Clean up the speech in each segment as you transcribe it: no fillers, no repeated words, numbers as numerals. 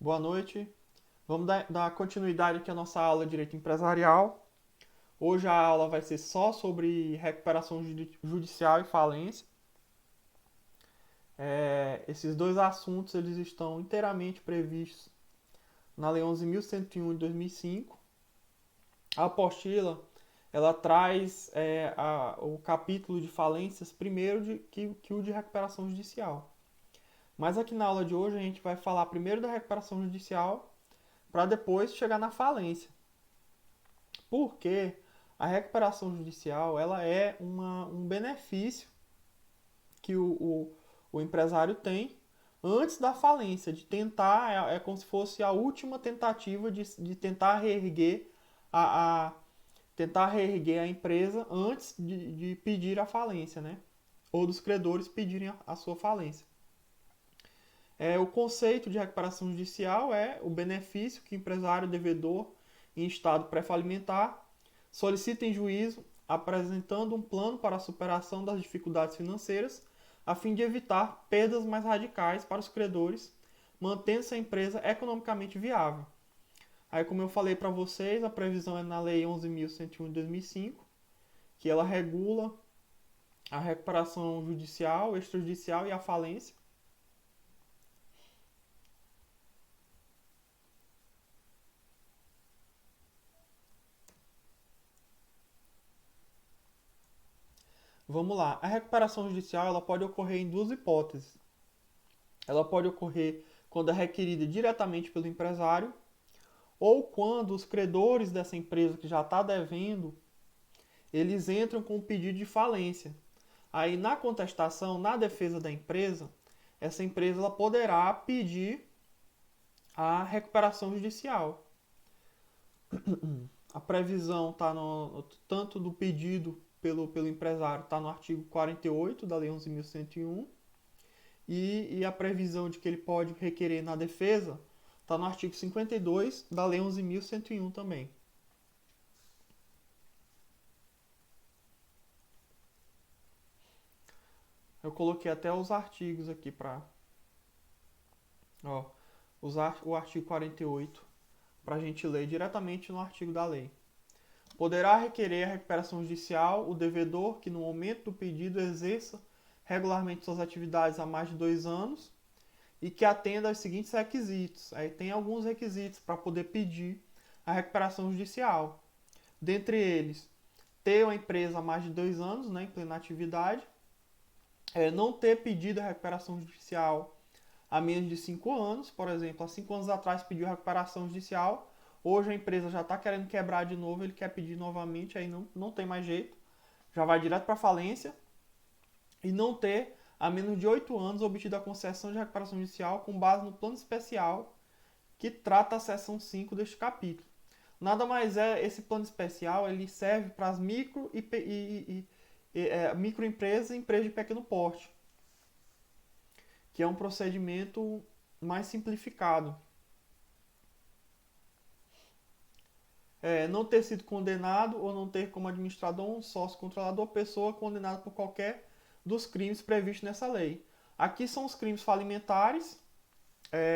Boa noite. Vamos dar continuidade aqui à nossa aula de Direito Empresarial. Hoje a aula vai ser só sobre recuperação judicial e falência. Esses dois assuntos eles estão inteiramente previstos na Lei 11.101 de 2005. A apostila ela traz o capítulo de falências primeiro que o de recuperação judicial. Mas aqui na aula de hoje a gente vai falar primeiro da recuperação judicial para depois chegar na falência. Porque a recuperação judicial ela é um benefício que o empresário tem antes da falência, de tentar, como se fosse a última tentativa de tentar reerguer tentar reerguer a empresa antes de pedir a falência, né? Ou dos credores pedirem a sua falência. O conceito de recuperação judicial é o benefício que o empresário devedor em estado pré-falimentar solicita em juízo apresentando um plano para a superação das dificuldades financeiras a fim de evitar perdas mais radicais para os credores, mantendo-se a empresa economicamente viável. Aí, como eu falei para vocês, a previsão é na Lei 11.101 de 2005, que ela regula a recuperação judicial, extrajudicial e a falência. Vamos lá. A recuperação judicial ela pode ocorrer em duas hipóteses. Ela pode ocorrer quando é requerida diretamente pelo empresário ou quando os credores dessa empresa que já está devendo, eles entram com um pedido de falência. Aí na contestação, na defesa da empresa, essa empresa ela poderá pedir a recuperação judicial. A previsão está tanto do pedido pelo empresário está no artigo 48 da Lei 11.101 e a previsão de que ele pode requerer na defesa está no artigo 52 da Lei 11.101 também. Eu coloquei até os artigos aqui para usar o artigo 48 para a gente ler diretamente no artigo da lei. Poderá requerer a recuperação judicial o devedor que no momento do pedido exerça regularmente suas atividades há mais de 2 anos e que atenda aos seguintes requisitos. Aí tem alguns requisitos para poder pedir a recuperação judicial. Dentre eles, ter uma empresa há mais de 2 anos, né, em plena atividade, não ter pedido a recuperação judicial há menos de 5 anos, por exemplo, há 5 anos atrás pediu a recuperação judicial, hoje a empresa já está querendo quebrar de novo, ele quer pedir novamente, aí não tem mais jeito, já vai direto para falência, e não ter há menos de 8 anos obtido a concessão de recuperação judicial com base no plano especial que trata a seção 5 deste capítulo. Nada mais é, esse plano especial ele serve para as microempresas e empresas de pequeno porte, que é um procedimento mais simplificado. Não ter sido condenado ou não ter como administrador um sócio controlador pessoa condenada por qualquer dos crimes previstos nessa lei. Aqui são os crimes falimentares.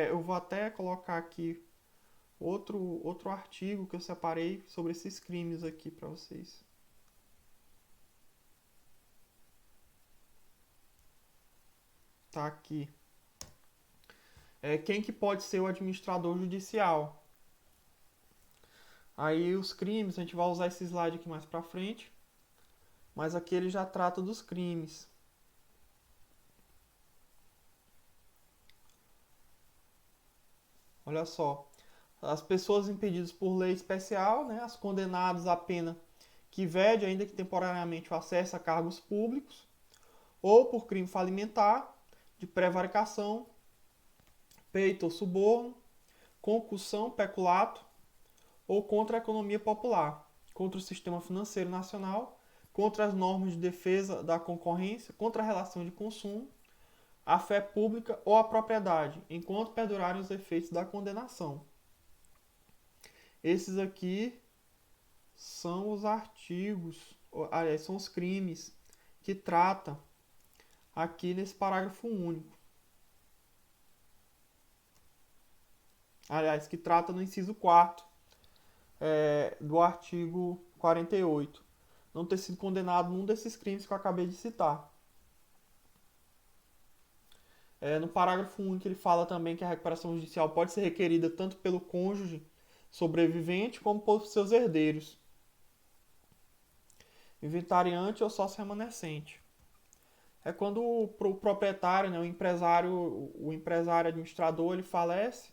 Eu vou até colocar aqui outro artigo que eu separei sobre esses crimes aqui para vocês. Tá aqui. Quem que pode ser o administrador judicial? Aí os crimes, a gente vai usar esse slide aqui mais pra frente, mas aqui ele já trata dos crimes. Olha só, as pessoas impedidas por lei especial, né, as condenadas à pena que vede, ainda que temporariamente, o acesso a cargos públicos, ou por crime falimentar, de prevaricação, peito ou suborno, concussão, peculato, ou contra a economia popular, contra o sistema financeiro nacional, contra as normas de defesa da concorrência, contra a relação de consumo, a fé pública ou a propriedade, enquanto perdurarem os efeitos da condenação. Esses aqui são os artigos, aliás, são os crimes que trata aqui nesse parágrafo único. aliás, que trata no inciso 4º do artigo 48, não ter sido condenado num desses crimes que eu acabei de citar. No parágrafo único ele fala também que a recuperação judicial pode ser requerida tanto pelo cônjuge sobrevivente como por seus herdeiros, inventariante ou sócio remanescente. É quando o proprietário, né, o empresário administrador, ele falece,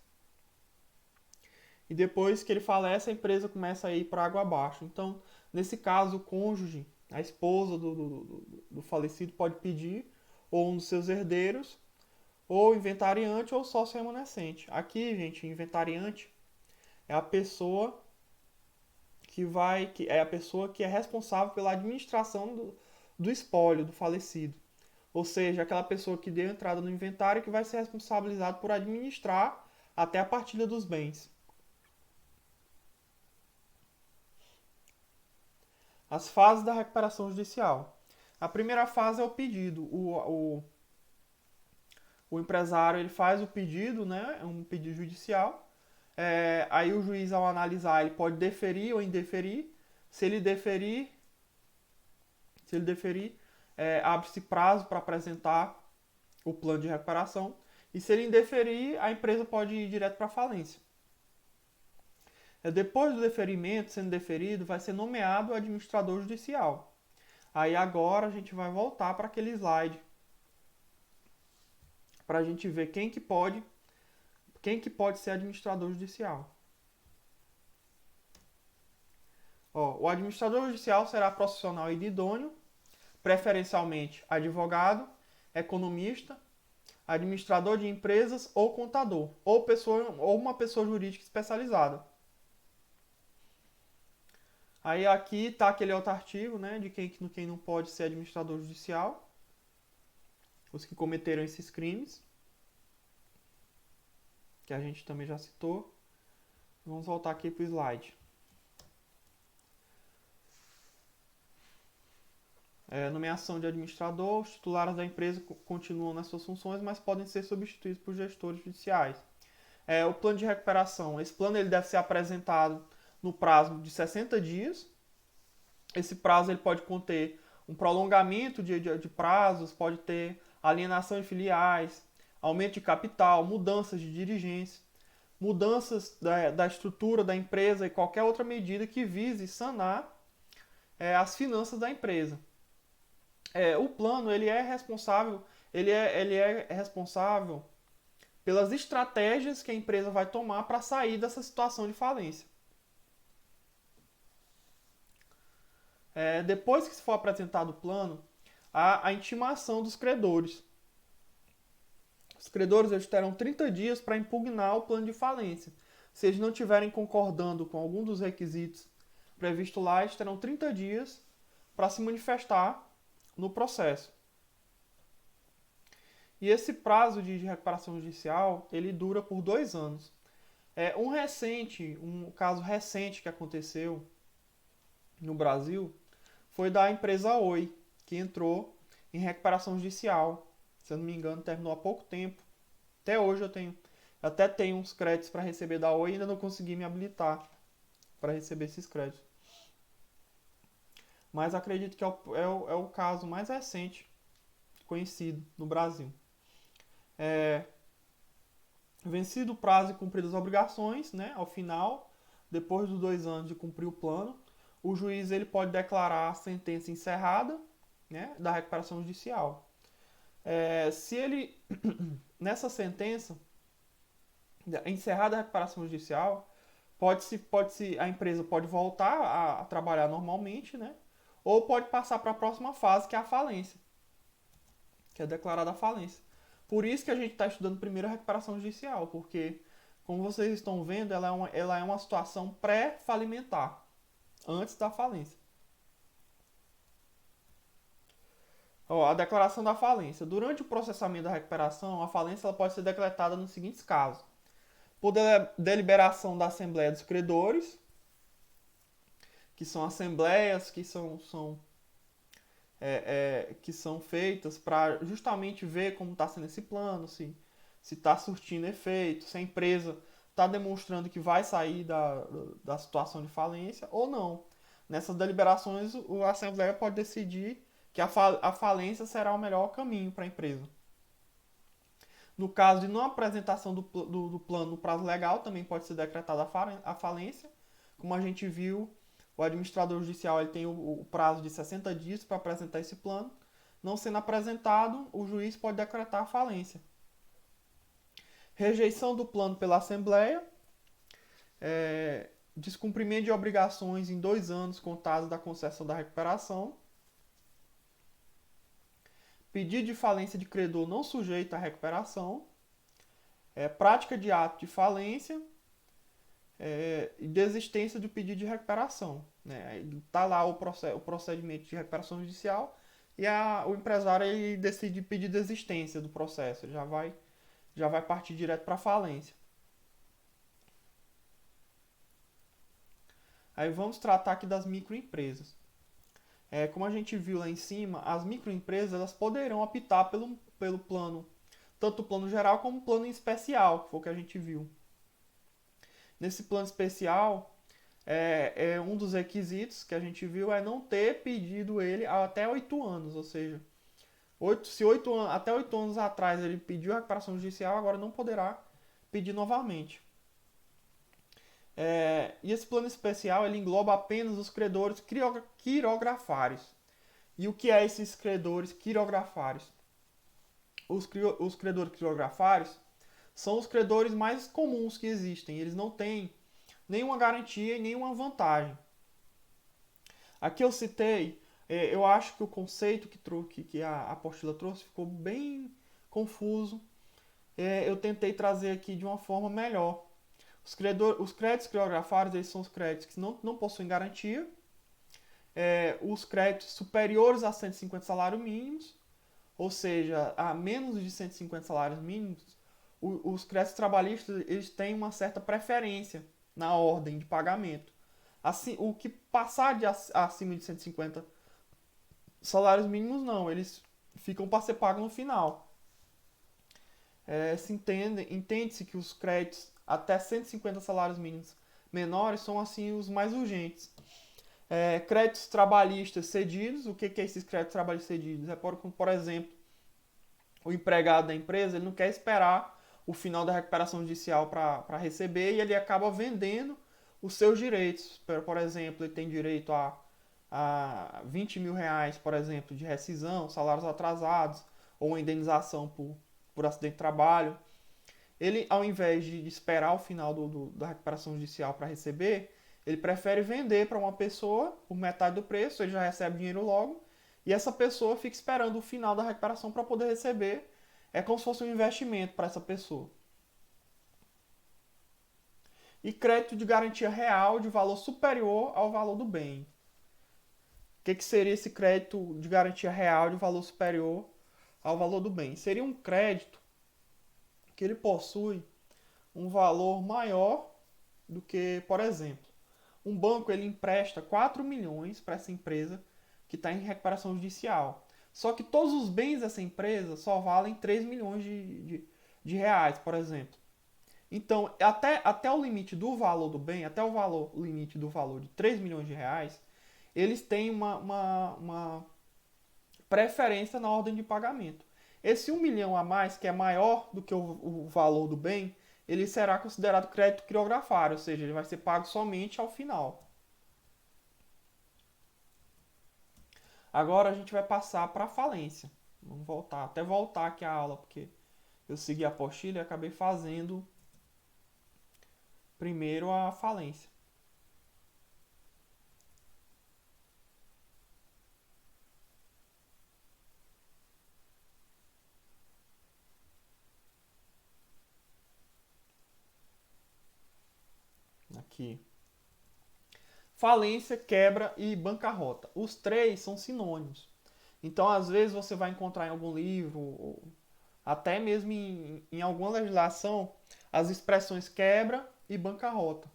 e depois que ele falece, a empresa começa a ir para água abaixo. Então, nesse caso, o cônjuge, a esposa do falecido, pode pedir, ou um dos seus herdeiros, ou inventariante ou sócio remanescente. Aqui, gente, inventariante é a pessoa que é a pessoa que é responsável pela administração do espólio do falecido. Ou seja, aquela pessoa que deu entrada no inventário que vai ser responsabilizado por administrar até a partilha dos bens. As fases da recuperação judicial. A primeira fase é o pedido. O empresário ele faz o pedido, né? É um pedido judicial. Aí o juiz, ao analisar, ele pode deferir ou indeferir. Se ele deferir, abre-se prazo para apresentar o plano de recuperação. E se ele indeferir, a empresa pode ir direto para a falência. Depois do deferimento, sendo deferido, vai ser nomeado o administrador judicial. Aí agora a gente vai voltar para aquele slide para a gente ver quem que pode ser administrador judicial. O administrador judicial será profissional e idôneo, preferencialmente advogado, economista, administrador de empresas ou contador, ou uma pessoa jurídica especializada. Aí aqui está aquele outro artigo, né, de quem não pode ser administrador judicial, os que cometeram esses crimes, que a gente também já citou. Vamos voltar aqui para o slide. Nomeação de administrador, os titulares da empresa continuam nas suas funções, mas podem ser substituídos por gestores judiciais. O plano de recuperação, esse plano ele deve ser apresentado no prazo de 60 dias. Esse prazo ele pode conter um prolongamento de prazos, pode ter alienação de filiais, aumento de capital, mudanças de dirigência, mudanças da estrutura da empresa e qualquer outra medida que vise sanar as finanças da empresa. O plano ele é responsável pelas estratégias que a empresa vai tomar para sair dessa situação de falência. Depois que se for apresentado o plano, há a intimação dos credores. Os credores eles terão 30 dias para impugnar o plano de falência. Se eles não estiverem concordando com algum dos requisitos previstos lá, eles terão 30 dias para se manifestar no processo. E esse prazo de recuperação judicial, ele dura por 2 anos. Um caso recente que aconteceu no Brasil foi da empresa Oi, que entrou em recuperação judicial. Se eu não me engano, terminou há pouco tempo. Até hoje até tenho uns créditos para receber da Oi e ainda não consegui me habilitar para receber esses créditos. Mas acredito que é o caso mais recente conhecido no Brasil. Vencido o prazo e cumpridas as obrigações, né, ao final, depois dos 2 anos de cumprir o plano, o juiz ele pode declarar a sentença encerrada, né, da recuperação judicial. Se ele, nessa sentença, encerrada a recuperação judicial, a empresa pode voltar a trabalhar normalmente, né, ou pode passar para a próxima fase, que é a falência, que é declarada a falência. Por isso que a gente está estudando primeiro a recuperação judicial, porque, como vocês estão vendo, ela é uma situação pré-falimentar, antes da falência. A declaração da falência. Durante o processamento da recuperação, a falência ela pode ser decretada nos seguintes casos. Por deliberação da Assembleia dos Credores, que são assembleias que são feitas para justamente ver como está sendo esse plano, se está surtindo efeito, se a empresa está demonstrando que vai sair da situação de falência ou não. Nessas deliberações, a Assembleia pode decidir que a falência será o melhor caminho para a empresa. No caso de não apresentação do plano no prazo legal, também pode ser decretada a falência. Como a gente viu, o administrador judicial ele tem o prazo de 60 dias para apresentar esse plano. Não sendo apresentado, o juiz pode decretar a falência. Rejeição do plano pela Assembleia. Descumprimento de obrigações em 2 anos contados da concessão da recuperação. Pedido de falência de credor não sujeito à recuperação. Prática de ato de falência. E desistência do pedido de recuperação. Está lá o procedimento de recuperação judicial e o empresário ele decide pedir desistência do processo. Já vai partir direto para a falência. Aí vamos tratar aqui das microempresas. Como a gente viu lá em cima, as microempresas elas poderão optar pelo plano, tanto o plano geral como o plano especial, que foi o que a gente viu. Nesse plano especial, um dos requisitos que a gente viu é não ter pedido ele até 8 anos, ou seja, se até 8 anos atrás ele pediu a recuperação judicial, agora não poderá pedir novamente. E esse plano especial ele engloba apenas os credores quirografários. E o que é esses credores quirografários? Os credores quirografários são os credores mais comuns que existem. Eles não têm nenhuma garantia e nenhuma vantagem. Aqui eu citei, eu acho que o conceito que a apostila trouxe ficou bem confuso. Eu tentei trazer aqui de uma forma melhor. Os créditos quirografários eles são os créditos que não possuem garantia. Os créditos superiores a 150 salários mínimos, ou seja, a menos de 150 salários mínimos, os créditos trabalhistas eles têm uma certa preferência na ordem de pagamento. Assim, o que passar acima de 150 salários mínimos, não, eles ficam para ser pagos no final. Entende-se que os créditos até 150 salários mínimos menores são assim os mais urgentes. Créditos trabalhistas cedidos. O que é esses créditos trabalhistas cedidos? Por exemplo, o empregado da empresa ele não quer esperar o final da recuperação judicial para receber e ele acaba vendendo os seus direitos. Por exemplo, ele tem direito a 20 mil reais, por exemplo, de rescisão, salários atrasados ou uma indenização por acidente de trabalho. Ele, ao invés de esperar o final da recuperação judicial para receber, ele prefere vender para uma pessoa por metade do preço, ele já recebe dinheiro logo, e essa pessoa fica esperando o final da recuperação para poder receber. É como se fosse um investimento para essa pessoa. E crédito de garantia real de valor superior ao valor do bem. O que seria esse crédito de garantia real de valor superior ao valor do bem? Seria um crédito que ele possui um valor maior do que, por exemplo, um banco ele empresta 4 milhões para essa empresa que está em recuperação judicial. Só que todos os bens dessa empresa só valem 3 milhões de reais, por exemplo. Então, até o limite do valor do bem, até o limite do valor de 3 milhões de reais, eles têm uma preferência na ordem de pagamento. Esse 1 milhão a mais, que é maior do que o valor do bem, ele será considerado crédito quirografário, ou seja, ele vai ser pago somente ao final. Agora a gente vai passar para a falência. Vamos voltar aqui a aula, porque eu segui a apostila e acabei fazendo primeiro a falência. Aqui. Falência, quebra e bancarrota. Os três são sinônimos. Então, às vezes, você vai encontrar em algum livro, ou até mesmo em alguma legislação, as expressões quebra e bancarrota.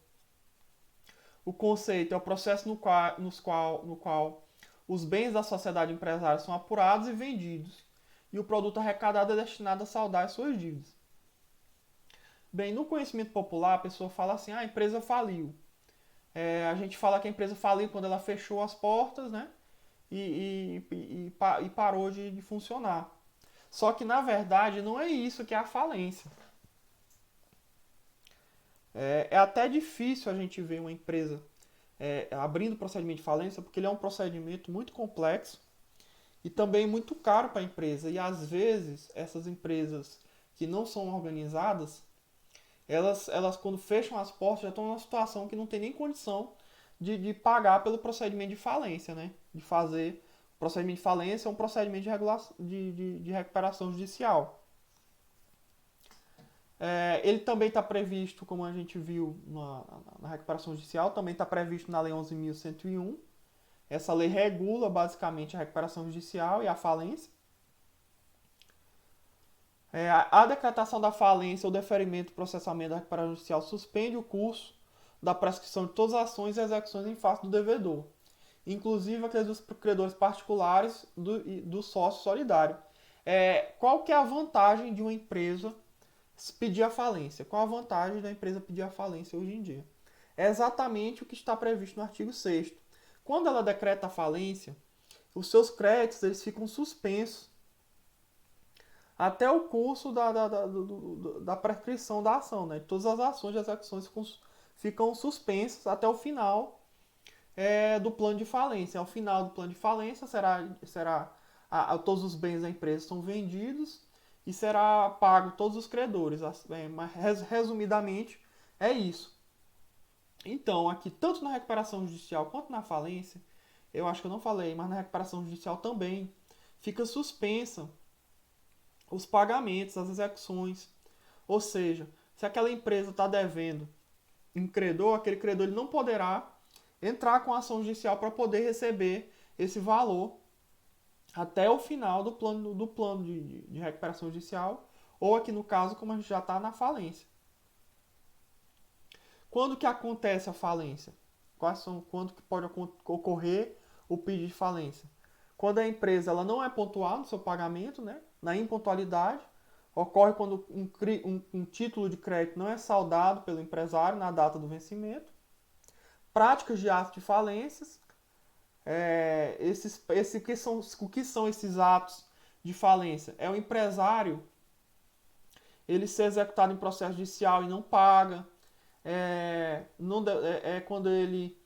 O conceito é o processo no qual os bens da sociedade empresária são apurados e vendidos, e o produto arrecadado é destinado a saldar as suas dívidas. Bem, no conhecimento popular, a pessoa fala assim, ah, a empresa faliu. A gente fala que a empresa faliu quando ela fechou as portas, né? E parou de funcionar. Só que, na verdade, não é isso que é a falência. É até difícil a gente ver uma empresa abrindo procedimento de falência, porque ele é um procedimento muito complexo e também muito caro para a empresa. E às vezes, essas empresas que não são organizadas, elas quando fecham as portas já estão numa situação que não tem nem condição de pagar pelo procedimento de falência, né? De fazer o procedimento de falência é um procedimento de recuperação judicial. Ele também está previsto, como a gente viu na recuperação judicial, também está previsto na Lei 11.101. Essa lei regula basicamente a recuperação judicial e a falência. A decretação da falência ou deferimento do processamento da recuperação judicial suspende o curso da prescrição de todas as ações e execuções em face do devedor, inclusive aqueles dos credores particulares do sócio solidário. Qual que é a vantagem de uma empresa pedir a falência? Qual a vantagem da empresa pedir a falência hoje em dia? É exatamente o que está previsto no artigo 6º. Quando ela decreta a falência, os seus créditos eles ficam suspensos até o curso da prescrição da ação. Né? Todas as ações e execuções ficam suspensas até o final do plano de falência. Ao final do plano de falência, todos os bens da empresa são vendidos e será pago todos os credores. Mas, resumidamente, é isso. Então, aqui, tanto na recuperação judicial quanto na falência, eu acho que eu não falei, mas na recuperação judicial também, fica suspensa os pagamentos, as execuções. Ou seja, se aquela empresa está devendo um credor, aquele credor ele não poderá entrar com ação judicial para poder receber esse valor até o final do plano de recuperação judicial, ou aqui no caso, como a gente já está na falência. Quando que acontece a falência? Quando que pode ocorrer o pedido de falência? Quando a empresa ela não é pontual no seu pagamento, né? Na impontualidade, ocorre quando um título de crédito não é saldado pelo empresário na data do vencimento. Práticas de atos de falências. O que são esses atos de falência? É o empresário ele ser executado em processo judicial e não paga. Quando ele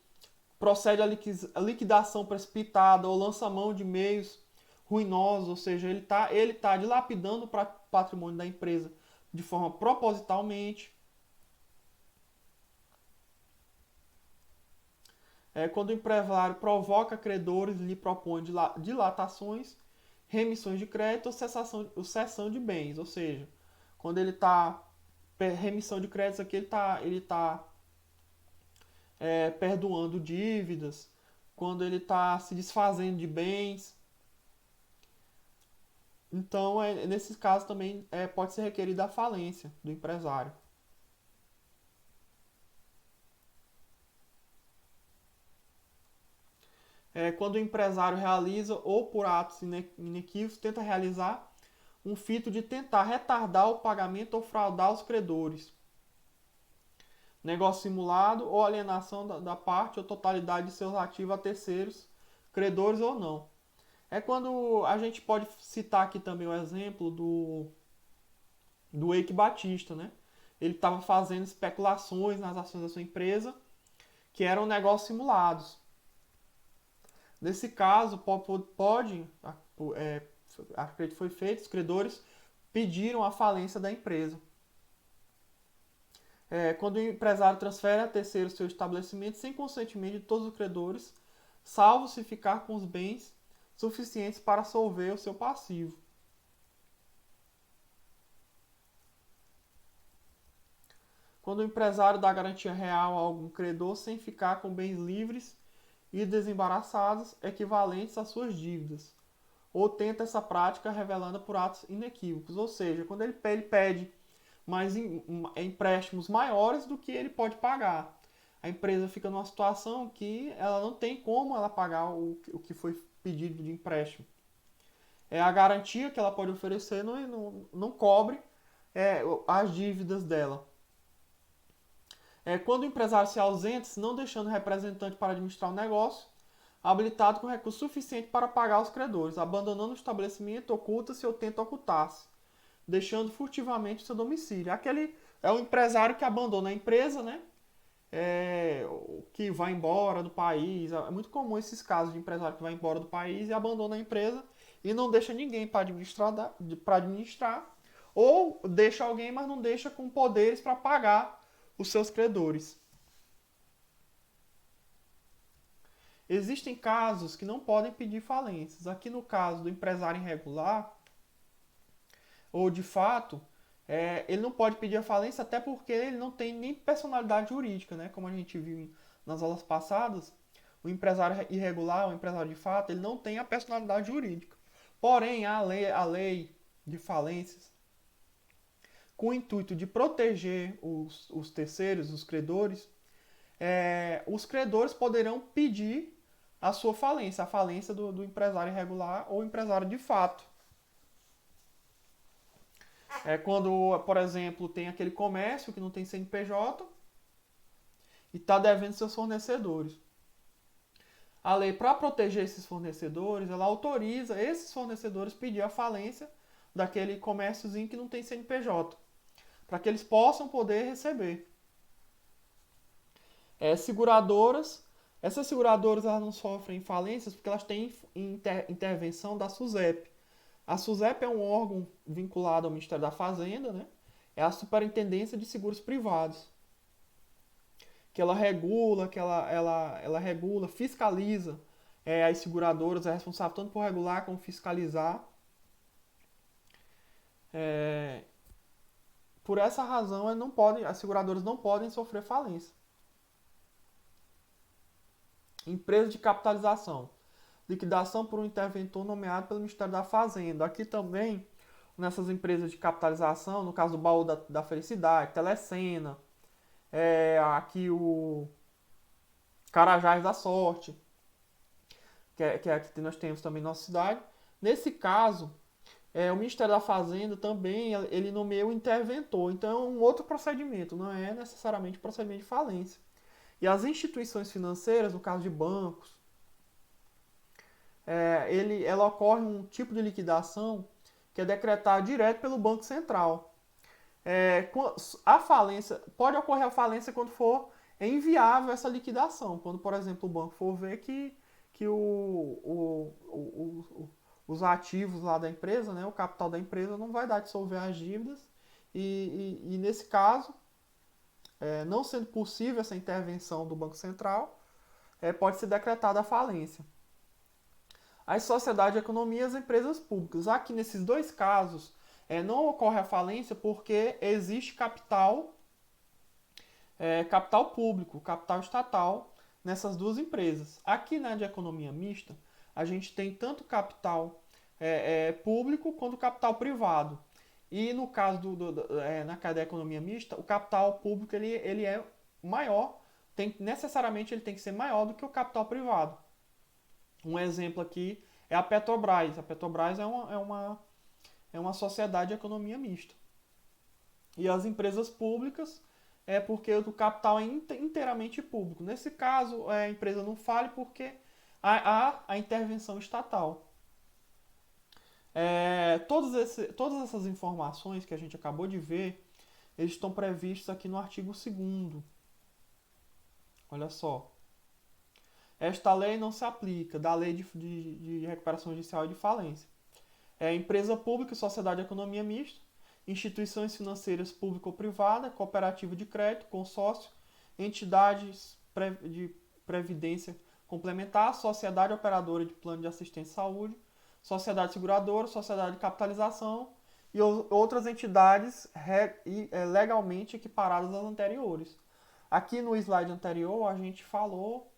procede à liquidação precipitada ou lança mão de meios ruinosos, ou seja, ele tá dilapidando o patrimônio da empresa de forma propositalmente. Quando o empresário provoca credores e lhe propõe dilatações, remissões de crédito ou cessão de bens, ou seja, quando ele está remissão de créditos aqui ele tá perdoando dívidas, quando ele está se desfazendo de bens. Então, nesse caso também pode ser requerida a falência do empresário. Quando o empresário realiza ou por atos inequívocos tenta realizar um fito de tentar retardar o pagamento ou fraudar os credores. Negócio simulado ou alienação da parte ou totalidade de seus ativos a terceiros, credores ou não. Quando a gente pode citar aqui também o exemplo do Eike Batista, né? Ele estava fazendo especulações nas ações da sua empresa que eram negócios simulados. Nesse caso, acredito que foi feito, os credores pediram a falência da empresa. Quando o empresário transfere a terceiro seu estabelecimento sem consentimento de todos os credores, salvo se ficar com os bens suficientes para solver o seu passivo. Quando o empresário dá garantia real a algum credor sem ficar com bens livres e desembaraçados equivalentes às suas dívidas, ou tenta essa prática revelada por atos inequívocos, ou seja, quando ele pede mais empréstimos maiores do que ele pode pagar. A empresa fica numa situação que ela não tem como ela pagar o que foi pedido de empréstimo. A garantia que ela pode oferecer não cobre as dívidas dela. Quando o empresário se ausenta, não deixando representante para administrar o negócio, habilitado com recurso suficiente para pagar os credores, abandonando o estabelecimento, oculta-se ou tenta ocultar-se, deixando furtivamente o seu domicílio. Aquele é o empresário que abandona a empresa, né? Que vai embora do país. É muito comum esses casos de empresário que vai embora do país e abandona a empresa e não deixa ninguém para administrar, ou deixa alguém, mas não deixa com poderes para pagar os seus credores. Existem casos que não podem pedir falências. Aqui no caso do empresário irregular, ou de fato, ele não pode pedir a falência até porque ele não tem nem personalidade jurídica, né? Como a gente viu nas aulas passadas, o empresário irregular, o empresário de fato, ele não tem a personalidade jurídica. Porém, a lei de falências, com o intuito de proteger os terceiros, os credores, os credores poderão pedir a sua falência, a falência do empresário irregular ou empresário de fato. Quando, por exemplo, tem aquele comércio que não tem CNPJ e está devendo seus fornecedores. A lei, para proteger esses fornecedores, ela autoriza esses fornecedores pedir a falência daquele comérciozinho que não tem CNPJ, para que eles possam poder receber. Essas seguradoras elas não sofrem falências porque elas têm intervenção da SUSEP. A SUSEP é um órgão vinculado ao Ministério da Fazenda, né? É a Superintendência de Seguros Privados, que ela regula, ela regula, fiscaliza as seguradoras, é responsável tanto por regular como fiscalizar. Por essa razão, as seguradoras não podem sofrer falência. Empresa de capitalização. Liquidação por um interventor nomeado pelo Ministério da Fazenda. Aqui também, nessas empresas de capitalização, no caso do Baú da Felicidade, Telecena, aqui o Carajás da Sorte, que é que nós temos também na nossa cidade. Nesse caso, o Ministério da Fazenda também ele nomeia o interventor. Então é um outro procedimento, não é necessariamente procedimento de falência. E as instituições financeiras, no caso de bancos, ela ocorre um tipo de liquidação que é decretada direto pelo Banco Central. A falência, pode ocorrer a falência quando for inviável essa liquidação. Quando, por exemplo, o banco for ver que os ativos lá da empresa, né, o capital da empresa não vai dar de dissolver as dívidas. E nesse caso, não sendo possível essa intervenção do Banco Central, pode ser decretada a falência. As sociedades de economia e as empresas públicas. Aqui nesses dois casos, não ocorre a falência porque existe capital público, capital estatal nessas duas empresas. Aqui na de economia mista, a gente tem tanto capital público quanto capital privado. E no caso na cadeia economia mista, o capital público ele é maior, necessariamente ele tem que ser maior do que o capital privado. Um exemplo aqui é a Petrobras. A Petrobras é uma sociedade de economia mista. E as empresas públicas porque o capital é inteiramente público. Nesse caso, a empresa não fale porque há a intervenção estatal. Todas essas informações que a gente acabou de ver, eles estão previstos aqui no artigo 2º. Olha só. Esta lei não se aplica da Lei de Recuperação Judicial e de Falência. Empresa pública e sociedade de economia mista, instituições financeiras pública ou privada, cooperativa de crédito, consórcio, entidades de previdência complementar, sociedade operadora de plano de assistência à saúde, sociedade seguradora, sociedade de capitalização e outras entidades legalmente equiparadas às anteriores. Aqui no slide anterior a gente falou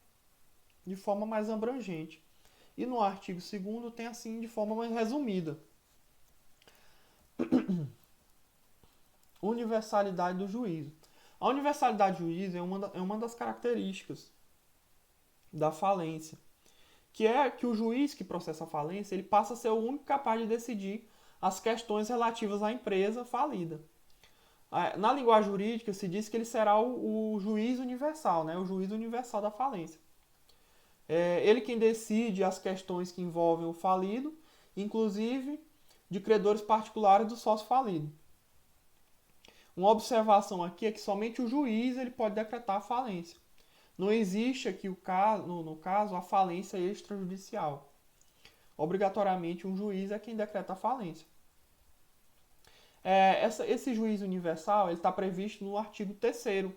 de forma mais abrangente. E no artigo 2º tem assim de forma mais resumida. Universalidade do juízo. A universalidade do juízo é uma das características da falência, que é que o juiz que processa a falência ele passa a ser o único capaz de decidir as questões relativas à empresa falida. Na linguagem jurídica se diz que ele será o juiz universal, né? O juiz universal da falência. Ele quem decide as questões que envolvem o falido, inclusive de credores particulares do sócio falido. Uma observação aqui é que somente o juiz ele pode decretar a falência. Não existe aqui no caso a falência extrajudicial. Obrigatoriamente um juiz é quem decreta a falência. Esse juiz universal está previsto no artigo 3º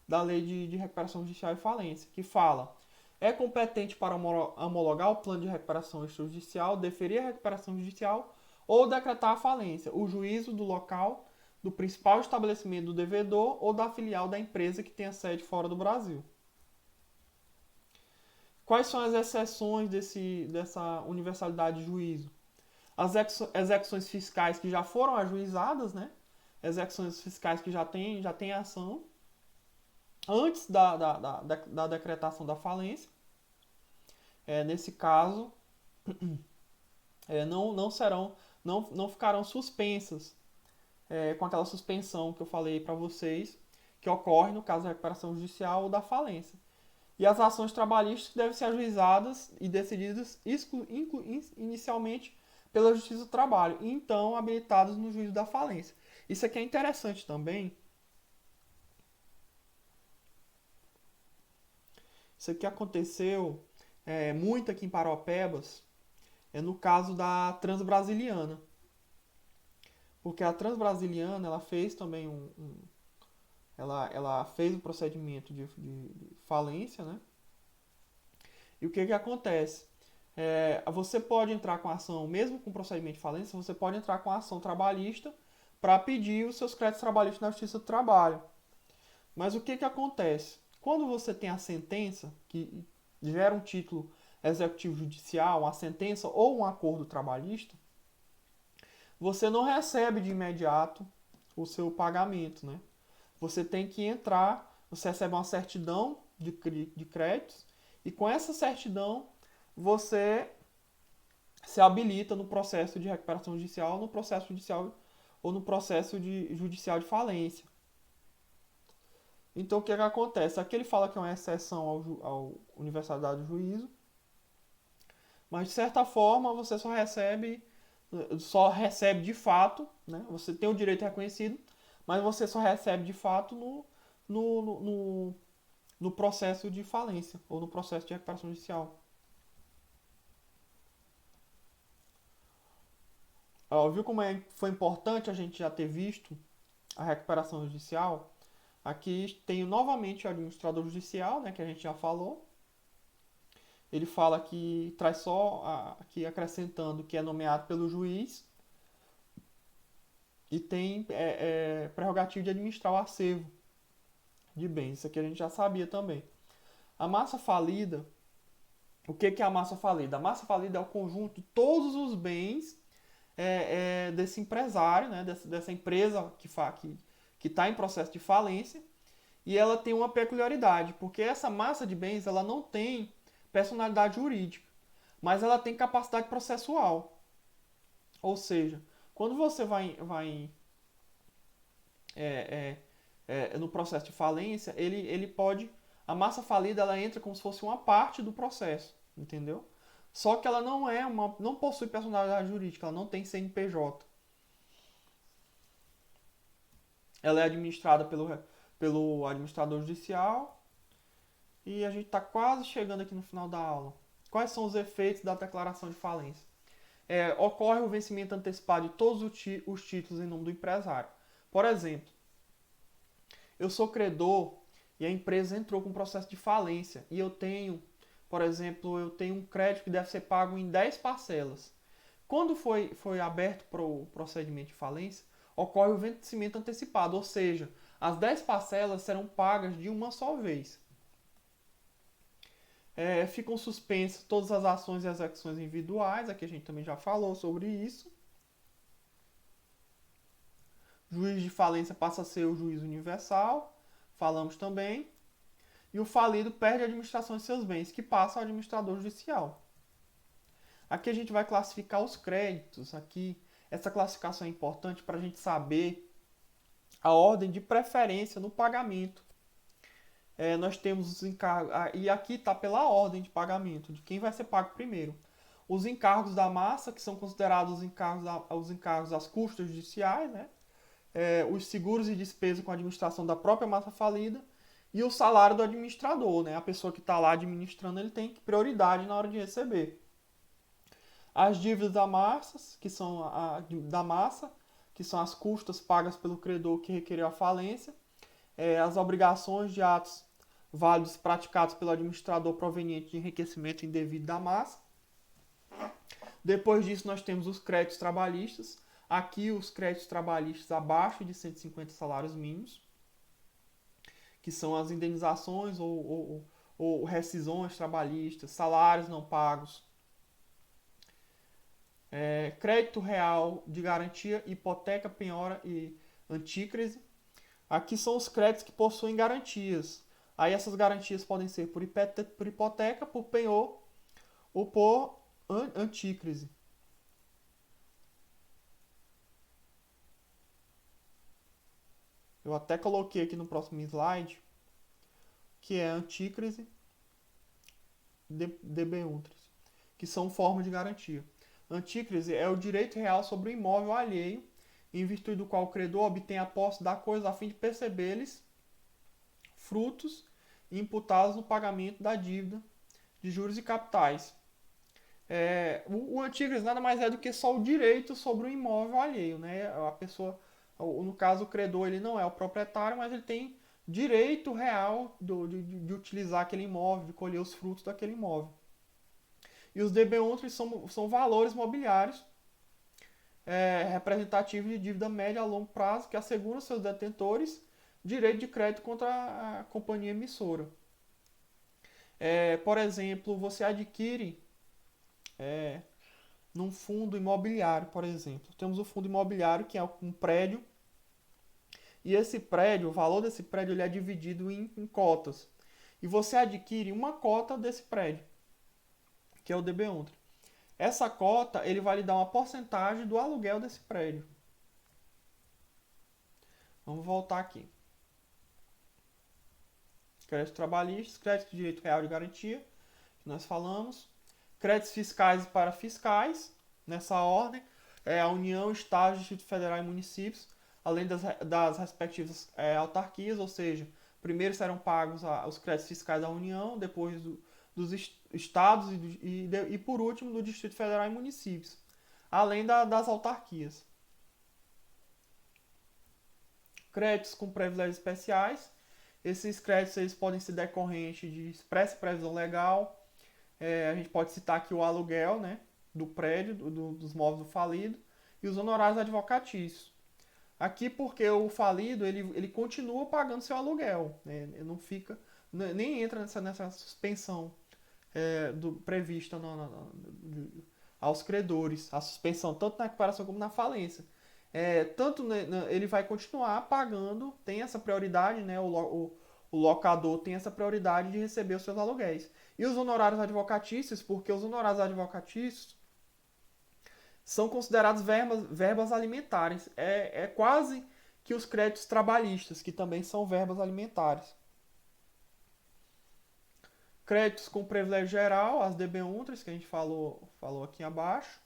da Lei de Recuperação Judicial e Falência, que fala: é competente para homologar o plano de recuperação extrajudicial, deferir a recuperação judicial ou decretar a falência, o juízo do local do principal estabelecimento do devedor ou da filial da empresa que tenha sede fora do Brasil. Quais são as exceções dessa universalidade de juízo? As execuções fiscais que já foram ajuizadas, né? Execuções fiscais que já têm ação antes da decretação da falência. Nesse caso, não ficarão suspensas com aquela suspensão que eu falei para vocês, que ocorre no caso da recuperação judicial ou da falência. E as ações trabalhistas devem ser ajuizadas e decididas inicialmente pela Justiça do Trabalho, e então habilitadas no juízo da falência. Isso aqui é interessante também. Isso aqui aconteceu muito aqui em Paropebas, no caso da Transbrasiliana. Porque a Transbrasiliana, ela fez também ela fez um procedimento de falência, né? E o que acontece? Você pode entrar com a ação, mesmo com procedimento de falência, você pode entrar com a ação trabalhista para pedir os seus créditos trabalhistas na Justiça do Trabalho. Mas o que acontece? Quando você tem a sentença, que gera um título executivo judicial, uma sentença ou um acordo trabalhista, você não recebe de imediato o seu pagamento, né? Você tem que entrar, você recebe uma certidão de créditos, e com essa certidão você se habilita no processo de recuperação judicial, no processo judicial ou no processo judicial de falência. Então o que acontece? Aqui ele fala que é uma exceção ao universalidade do juízo, mas de certa forma você só recebe de fato, né? Você tem o direito reconhecido, mas você só recebe de fato no processo de falência ou no processo de recuperação judicial. Viu como foi importante a gente já ter visto a recuperação judicial? Aqui tenho novamente o administrador judicial, né, que a gente já falou. Ele fala que traz só, aqui acrescentando, que é nomeado pelo juiz e tem prerrogativa de administrar o acervo de bens. Isso aqui a gente já sabia também. A massa falida, o que é a massa falida? A massa falida é o conjunto de todos os bens desse empresário, né, dessa empresa que está em processo de falência, e ela tem uma peculiaridade, porque essa massa de bens ela não tem personalidade jurídica, mas ela tem capacidade processual. Ou seja, quando você vai no processo de falência, ele pode, a massa falida ela entra como se fosse uma parte do processo, entendeu? Só que ela não possui personalidade jurídica, ela não tem CNPJ. Ela é administrada pelo administrador judicial. E a gente está quase chegando aqui no final da aula. Quais são os efeitos da declaração de falência? Ocorre o vencimento antecipado de todos os títulos em nome do empresário. Por exemplo, eu sou credor e a empresa entrou com um processo de falência e eu tenho um crédito que deve ser pago em 10 parcelas. Quando foi aberto para o procedimento de falência, ocorre o vencimento antecipado, ou seja, as 10 parcelas serão pagas de uma só vez. Ficam suspensas todas as ações e execuções individuais, aqui a gente também já falou sobre isso. Juiz de falência passa a ser o juiz universal, falamos também. E o falido perde a administração de seus bens, que passa ao administrador judicial. Aqui a gente vai classificar os créditos. Aqui, essa classificação é importante para a gente saber a ordem de preferência no pagamento. Nós temos os encargos, e aqui está pela ordem de pagamento, de quem vai ser pago primeiro. Os encargos da massa, que são considerados os encargos das custas judiciais, né? Os seguros e despesas com a administração da própria massa falida, e o salário do administrador, né? A pessoa que está lá administrando, ele tem prioridade na hora de receber. As dívidas da massa, que são as custas pagas pelo credor que requereu a falência, as obrigações de atos válidos praticados pelo administrador proveniente de enriquecimento indevido da massa. Depois disso, nós temos os créditos trabalhistas. Aqui, os créditos trabalhistas abaixo de 150 salários mínimos, que são as indenizações ou rescisões trabalhistas, salários não pagos, crédito real de garantia, hipoteca, penhora e antícrise. Aqui são os créditos que possuem garantias. Aí essas garantias podem ser por hipoteca, por penhor ou por antícrise. Eu até coloquei aqui no próximo slide, que é antícrise, debêntures, que são formas de garantia. Antícrise é o direito real sobre o imóvel alheio, em virtude do qual o credor obtém a posse da coisa a fim de perceber-lhes frutos e imputá-los no pagamento da dívida de juros e capitais. O antícrise nada mais é do que só o direito sobre o imóvel alheio, né? A pessoa, no caso o credor, ele não é o proprietário, mas ele tem direito real de utilizar aquele imóvel, de colher os frutos daquele imóvel. E os debêntures são valores mobiliários representativos de dívida média a longo prazo que asseguram aos seus detentores direito de crédito contra a companhia emissora. Por exemplo, você adquire num fundo imobiliário, por exemplo. Temos o fundo imobiliário, que é um prédio, e esse prédio, o valor desse prédio, ele é dividido em cotas. E você adquire uma cota desse prédio, que é o debênture. Essa cota, ele vai lhe dar uma porcentagem do aluguel desse prédio. Vamos voltar aqui. Créditos trabalhistas, crédito de direito real de garantia, que nós falamos. Créditos fiscais e parafiscais, nessa ordem. A União, Estados, Distrito Federal e municípios, além das respectivas autarquias, ou seja, primeiro serão pagos os créditos fiscais da União, depois dos estados e por último do Distrito Federal e municípios, além das autarquias. Créditos com privilégios especiais. Esses créditos eles podem ser decorrentes de expressa previsão legal. A gente pode citar aqui o aluguel, né, do prédio, dos móveis do falido, e os honorários advocatícios. Aqui porque o falido ele continua pagando seu aluguel, né, ele não fica, nem entra nessa suspensão prevista aos credores, a suspensão tanto na recuperação como na falência. Ele vai continuar pagando, tem essa prioridade, né, o locador tem essa prioridade de receber os seus aluguéis. E os honorários advocatícios, porque os honorários advocatícios são considerados verbas alimentares. É quase que os créditos trabalhistas, que também são verbas alimentares. Créditos com privilégio geral, as debêntures, que a gente falou aqui abaixo.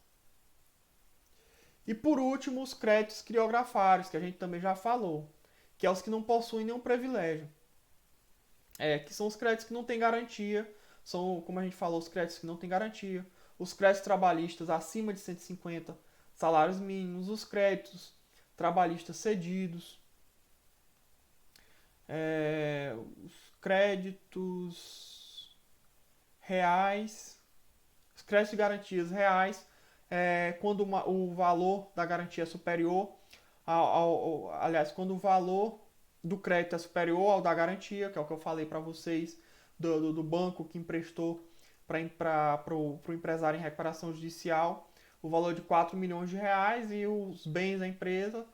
E por último, os créditos criografários, que a gente também já falou, que é os que não possuem nenhum privilégio. Que são os créditos que não têm garantia, são, como a gente falou, os créditos que não têm garantia, os créditos trabalhistas acima de 150 salários mínimos, os créditos trabalhistas cedidos, os créditos reais, os créditos de garantias reais, quando o valor da garantia é superior, aliás, quando o valor do crédito é superior ao da garantia, que é o que eu falei para vocês, do banco que emprestou para o empresário em recuperação judicial, o valor de 4 milhões de reais e os bens da empresa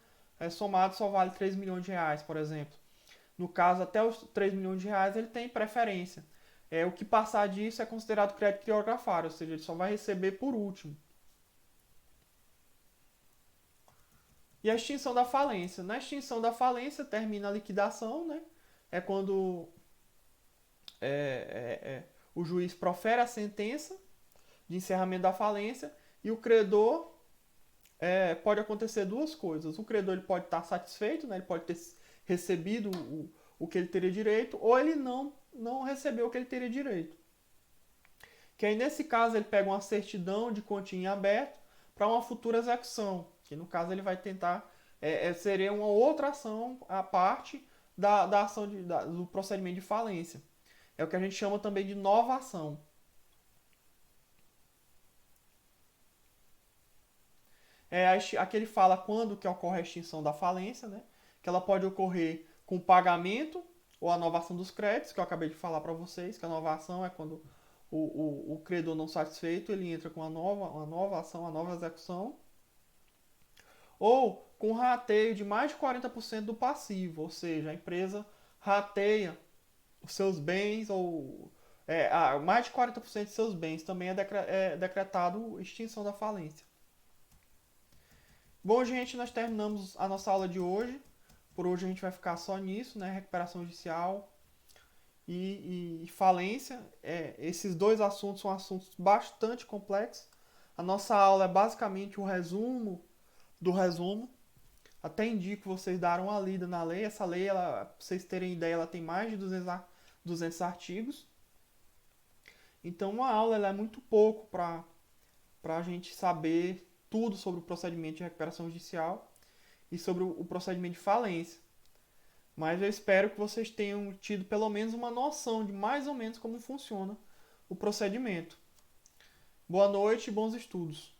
somados só vale 3 milhões de reais, por exemplo. No caso, até os 3 milhões de reais ele tem preferência. O que passar disso é considerado crédito criografário, ou seja, ele só vai receber por último. E a extinção da falência. Na extinção da falência termina a liquidação, né? É quando o juiz profere a sentença de encerramento da falência e o credor pode acontecer duas coisas. O credor ele pode estar satisfeito, né? Ele pode ter recebido o que ele teria direito, ou ele não recebeu o que ele teria direito. Que aí nesse caso ele pega uma certidão de continha em aberto para uma futura execução, que no caso ele vai tentar, seria uma outra ação à parte da ação do procedimento de falência. É o que a gente chama também de nova ação. Aqui ele fala quando que ocorre a extinção da falência, né? Que ela pode ocorrer com pagamento ou a novação dos créditos, que eu acabei de falar para vocês, que a novação é quando o credor não satisfeito ele entra com uma nova ação, uma nova execução, ou com rateio de mais de 40% do passivo, ou seja, a empresa rateia os seus bens, ou mais de 40% de seus bens, também é decretado extinção da falência. Bom, gente, nós terminamos a nossa aula de hoje. Por hoje a gente vai ficar só nisso, né? Recuperação judicial e falência. Esses dois assuntos são assuntos bastante complexos. A nossa aula é basicamente o resumo do resumo. Até indico vocês darem uma lida na lei. Essa lei, pra vocês terem ideia, ela tem mais de 200 artigos. Então, uma aula ela é muito pouco para a gente saber tudo sobre o procedimento de recuperação judicial e sobre o procedimento de falência. Mas eu espero que vocês tenham tido pelo menos uma noção de mais ou menos como funciona o procedimento. Boa noite e bons estudos.